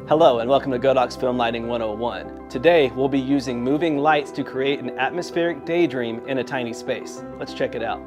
Hello and welcome to Godox Film Lighting 101. Today we'll be using moving lights to create an atmospheric daydream in a tiny space. Let's check it out.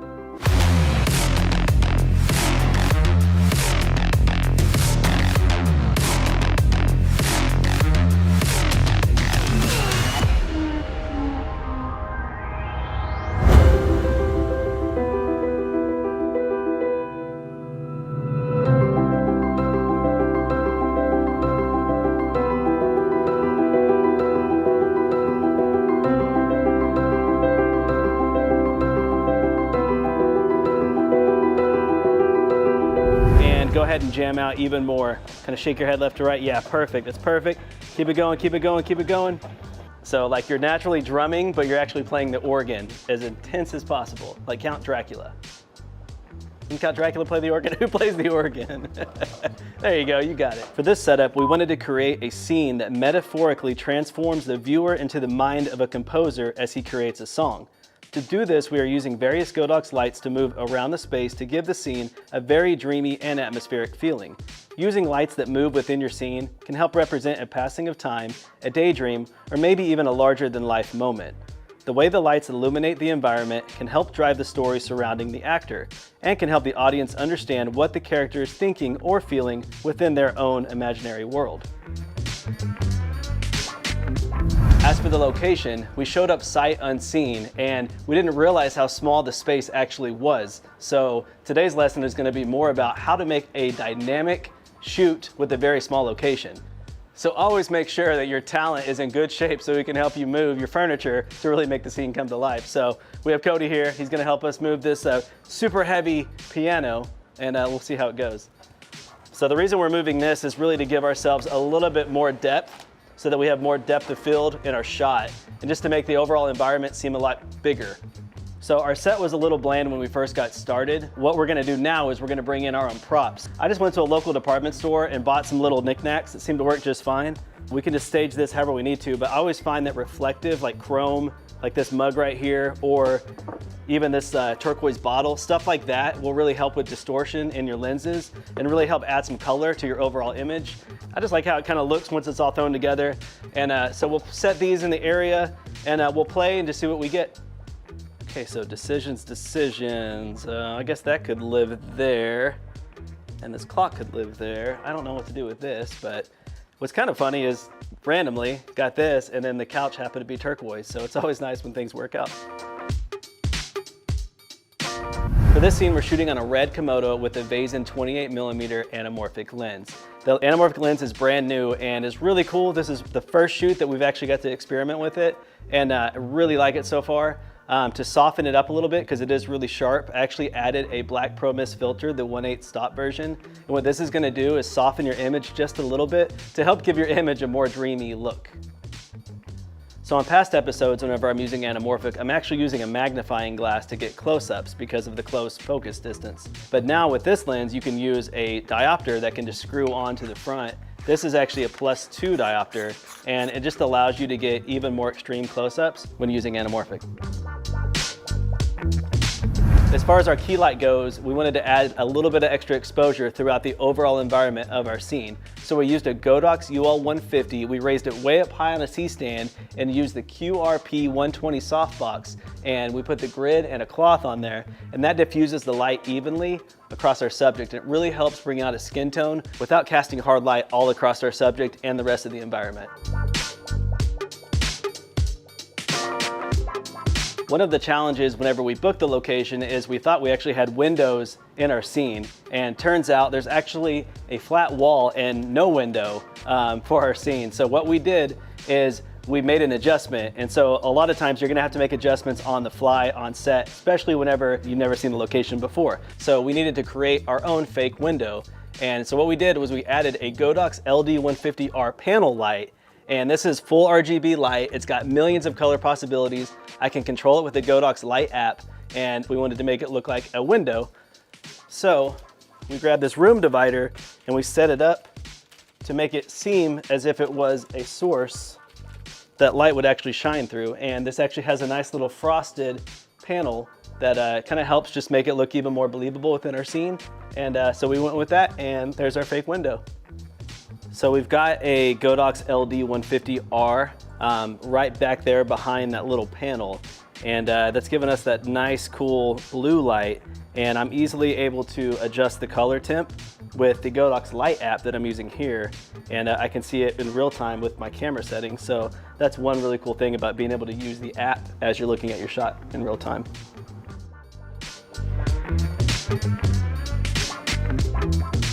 Go ahead and jam out even more. Kind of shake your head left to right. Yeah, perfect. That's perfect. Keep it going, keep it going, keep it going. So like you're naturally drumming, but you're actually playing the organ as intense as possible, like Count Dracula. Didn't Count Dracula play the organ? Who plays the organ? There you go, you got it. For this setup, we wanted to create a scene that metaphorically transforms the viewer into the mind of a composer as he creates a song. To do this, we are using various Godox lights to move around the space to give the scene a very dreamy and atmospheric feeling. Using lights that move within your scene can help represent a passing of time, a daydream, or maybe even a larger-than-life moment. The way the lights illuminate the environment can help drive the story surrounding the actor, and can help the audience understand what the character is thinking or feeling within their own imaginary world. As for the location, we showed up sight unseen and we didn't realize how small the space actually was. So today's lesson is going to be more about how to make a dynamic shoot with a very small location. So always make sure that your talent is in good shape so we can help you move your furniture to really make the scene come to life. So we have Cody here. He's going to help us move this super heavy piano, and we'll see how it goes. So the reason we're moving this is really to give ourselves a little bit more depth, so that we have more depth of field in our shot, and just to make the overall environment seem a lot bigger. So our set was a little bland when we first got started. What we're gonna do now is we're gonna bring in our own props. I just went to a local department store and bought some little knickknacks that seem to work just fine. We can just stage this however we need to, but I always find that reflective, like chrome, like this mug right here, or even this turquoise bottle, stuff like that will really help with distortion in your lenses and really help add some color to your overall image. I just like how it kind of looks once it's all thrown together. And so we'll set these in the area and we'll play and just see what we get. Okay, so decisions. I guess that could live there. And this clock could live there. I don't know what to do with this, but what's kind of funny is randomly got this and then the couch happened to be turquoise. So it's always nice when things work out. For this scene, we're shooting on a red Komodo with a Vazen 28mm anamorphic lens. The anamorphic lens is brand new and is really cool. This is the first shoot that we've actually got to experiment with it, and I really like it so far. To soften it up a little bit, because it is really sharp, I actually added a black Pro Mist filter, the 1/8 stop version. And what this is gonna do is soften your image just a little bit to help give your image a more dreamy look. So on past episodes, whenever I'm using anamorphic, I'm actually using a magnifying glass to get close-ups because of the close focus distance. But now with this lens, you can use a diopter that can just screw onto the front. This is actually a +2 diopter, and it just allows you to get even more extreme close-ups when using anamorphic. As far as our key light goes, we wanted to add a little bit of extra exposure throughout the overall environment of our scene. So we used a Godox UL 150, we raised it way up high on a C-stand and used the QRP 120 softbox, and we put the grid and a cloth on there, and that diffuses the light evenly across our subject. It really helps bring out a skin tone without casting hard light all across our subject and the rest of the environment. One of the challenges whenever we booked the location is we thought we actually had windows in our scene, and turns out there's actually a flat wall and no window for our scene. So what we did is we made an adjustment, and so a lot of times you're gonna have to make adjustments on the fly on set, especially whenever you've never seen the location before. So we needed to create our own fake window, and so what we did was we added a Godox LD150R panel light. And this is full RGB light. It's got millions of color possibilities. I can control it with the Godox Light app, and we wanted to make it look like a window. So we grabbed this room divider and we set it up to make it seem as if it was a source that light would actually shine through. And this actually has a nice little frosted panel that kind of helps just make it look even more believable within our scene. And so we went with that, and there's our fake window. So we've got a Godox LD150R right back there behind that little panel. And that's given us that nice, cool blue light. And I'm easily able to adjust the color temp with the Godox Light app that I'm using here. And I can see it in real time with my camera settings. So that's one really cool thing about being able to use the app as you're looking at your shot in real time.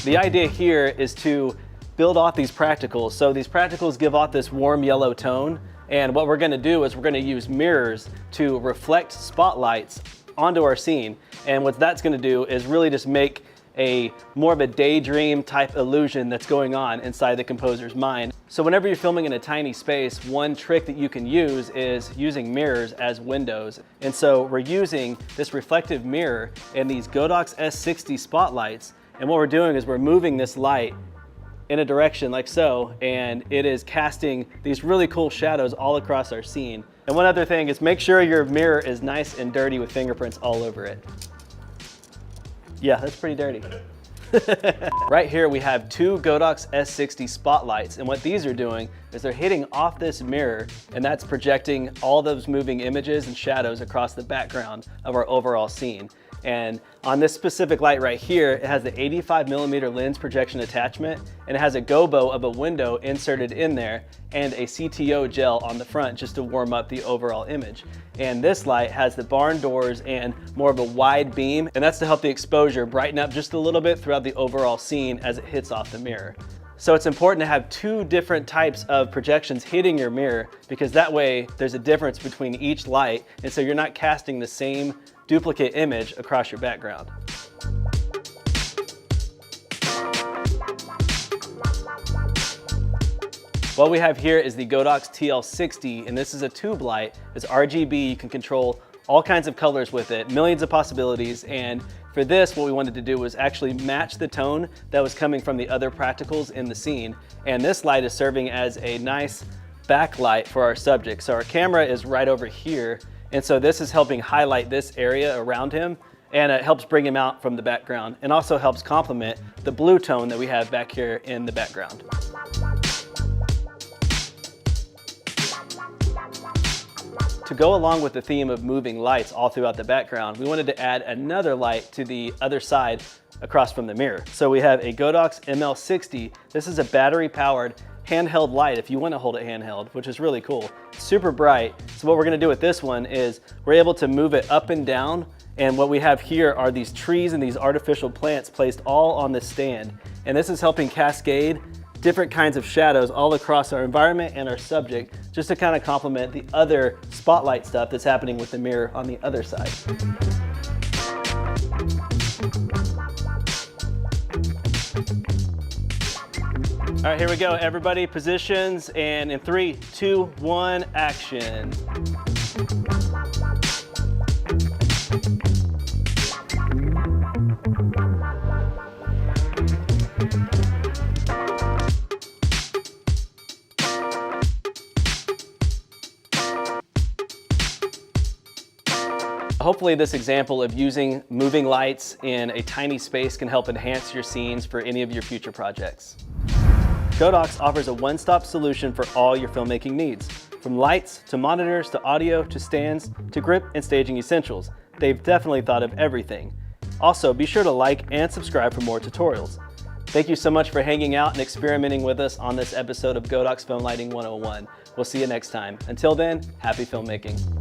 The idea here is to build off these practicals. So these practicals give off this warm yellow tone. And what we're gonna do is we're gonna use mirrors to reflect spotlights onto our scene. And what that's gonna do is really just make a more of a daydream type illusion that's going on inside the composer's mind. So whenever you're filming in a tiny space, one trick that you can use is using mirrors as windows. And so we're using this reflective mirror and these Godox S60 spotlights. And what we're doing is we're moving this light in a direction like so, and it is casting these really cool shadows all across our scene. And one other thing is make sure your mirror is nice and dirty with fingerprints all over it. Yeah, that's pretty dirty. Right here we have two Godox S60 spotlights, and what these are doing is they're hitting off this mirror, and that's projecting all those moving images and shadows across the background of our overall scene. And on this specific light right here, it has the 85mm lens projection attachment, and it has a gobo of a window inserted in there and a CTO gel on the front just to warm up the overall image. And this light has the barn doors and more of a wide beam, and that's to help the exposure brighten up just a little bit throughout the overall scene as it hits off the mirror. So it's important to have two different types of projections hitting your mirror, because that way there's a difference between each light, and so you're not casting the same duplicate image across your background. What we have here is the Godox TL60, and this is a tube light. It's RGB, you can control all kinds of colors with it, millions of possibilities. And for this, what we wanted to do was actually match the tone that was coming from the other practicals in the scene. And this light is serving as a nice backlight for our subject. So our camera is right over here. And so this is helping highlight this area around him, and it helps bring him out from the background, and also helps complement the blue tone that we have back here in the background. To go along with the theme of moving lights all throughout the background, we wanted to add another light to the other side across from the mirror. So we have a Godox ML60. This is a battery-powered handheld light if you want to hold it handheld, which is really cool. It's super bright. So what we're going to do with this one is we're able to move it up and down, and what we have here are these trees and these artificial plants placed all on this stand. And this is helping cascade different kinds of shadows all across our environment and our subject, just to kind of complement the other spotlight stuff that's happening with the mirror on the other side. All right, here we go, everybody. Positions, and in 3, 2, 1, action. Hopefully this example of using moving lights in a tiny space can help enhance your scenes for any of your future projects. Godox offers a one-stop solution for all your filmmaking needs. From lights, to monitors, to audio, to stands, to grip and staging essentials. They've definitely thought of everything. Also, be sure to like and subscribe for more tutorials. Thank you so much for hanging out and experimenting with us on this episode of Godox Film Lighting 101. We'll see you next time. Until then, happy filmmaking.